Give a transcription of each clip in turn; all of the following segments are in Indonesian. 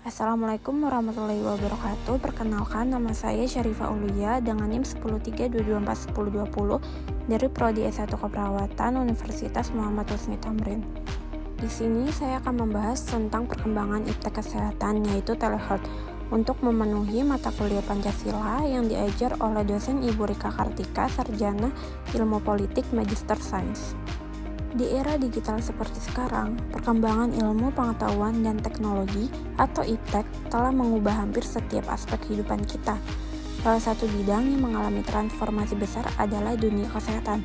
Assalamualaikum warahmatullahi wabarakatuh. Perkenalkan, nama saya Syarifah Aulia dengan NIM 10322411020 dari Prodi S1 Keperawatan Universitas Muhammad Husni Tamrin. Di sini saya akan membahas tentang perkembangan iptek kesehatan, yaitu telehealth, untuk memenuhi mata kuliah Pancasila yang diajar oleh dosen Ibu Rika Kartika, Sarjana Ilmu Politik Magister Sains. Di era digital seperti sekarang, perkembangan ilmu pengetahuan dan teknologi atau iptek telah mengubah hampir setiap aspek kehidupan kita. Salah satu bidang yang mengalami transformasi besar adalah dunia kesehatan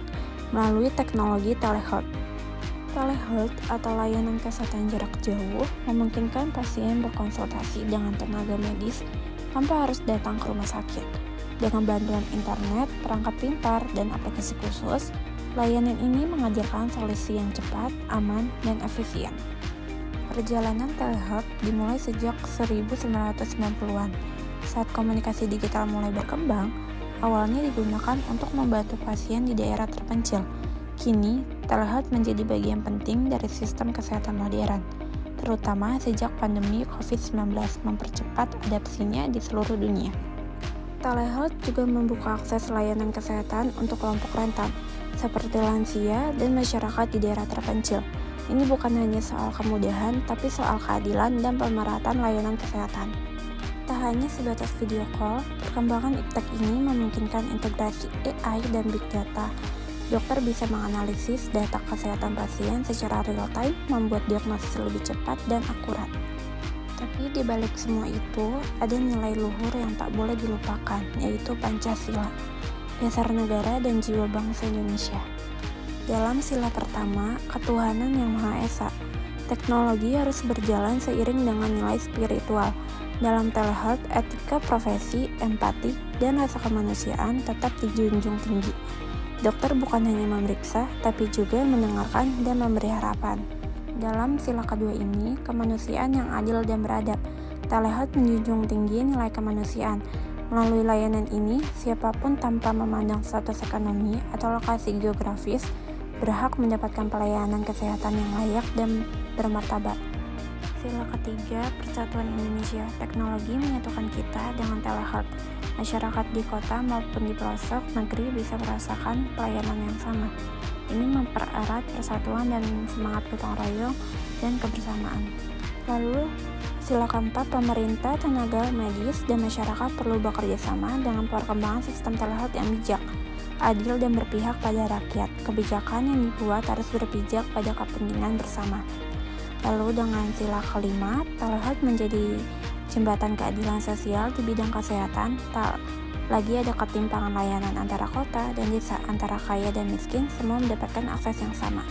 melalui teknologi telehealth. Telehealth atau layanan kesehatan jarak jauh memungkinkan pasien berkonsultasi dengan tenaga medis tanpa harus datang ke rumah sakit. Dengan bantuan internet, perangkat pintar, dan aplikasi khusus, layanan ini menghadirkan solusi yang cepat, aman, dan efisien. Perjalanan telehealth dimulai sejak 1990-an. Saat komunikasi digital mulai berkembang, awalnya digunakan untuk membantu pasien di daerah terpencil. Kini, telehealth menjadi bagian penting dari sistem kesehatan modern, terutama sejak pandemi COVID-19 mempercepat adopsinya di seluruh dunia. Telehealth juga membuka akses layanan kesehatan untuk kelompok rentan, seperti lansia dan masyarakat di daerah terpencil. Ini bukan hanya soal kemudahan, tapi soal keadilan dan pemerataan layanan kesehatan. Tak hanya sebatas video call, perkembangan iptek ini memungkinkan integrasi AI dan big data. Dokter bisa menganalisis data kesehatan pasien secara real-time, membuat diagnosis lebih cepat dan akurat. Tapi di balik semua itu, ada nilai luhur yang tak boleh dilupakan, yaitu Pancasila, dasar negara dan jiwa bangsa Indonesia. Dalam sila pertama, ketuhanan yang Maha Esa, teknologi harus berjalan seiring dengan nilai spiritual. Dalam telehealth, etika profesi, empati, dan rasa kemanusiaan tetap dijunjung tinggi. Dokter bukan hanya memeriksa, tapi juga mendengarkan dan memberi harapan. Dalam sila kedua ini, kemanusiaan yang adil dan beradab. Telehealth menjunjung tinggi nilai kemanusiaan. Melalui layanan ini, siapapun tanpa memandang status ekonomi atau lokasi geografis berhak mendapatkan pelayanan kesehatan yang layak dan bermartabat. Sila ketiga, Persatuan Indonesia. Teknologi menyatukan kita dengan telehealth. Masyarakat di kota maupun di pelosok negeri bisa merasakan pelayanan yang sama. Ini mempererat persatuan dan semangat gotong royong dan kebersamaan. Lalu, sila keempat, pemerintah, tenaga medis, dan masyarakat perlu bekerja sama dengan perkembangan sistem telehealth yang bijak, adil, dan berpihak pada rakyat. Kebijakan yang dibuat harus berpijak pada kepentingan bersama. Lalu dengan sila kelima, telehealth menjadi jembatan keadilan sosial di bidang kesehatan. Tak lagi ada ketimpangan layanan antara kota dan desa, antara kaya dan miskin, semua mendapatkan akses yang sama.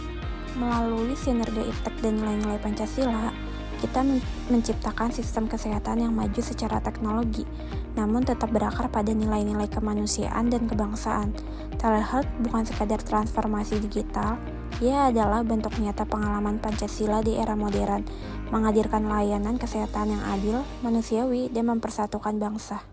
Melalui sinergi iptek dan nilai-nilai Pancasila, kita menciptakan sistem kesehatan yang maju secara teknologi, namun tetap berakar pada nilai-nilai kemanusiaan dan kebangsaan. Telehealth bukan sekadar transformasi digital, ia adalah bentuk nyata pengalaman Pancasila di era modern, menghadirkan layanan kesehatan yang adil, manusiawi, dan mempersatukan bangsa.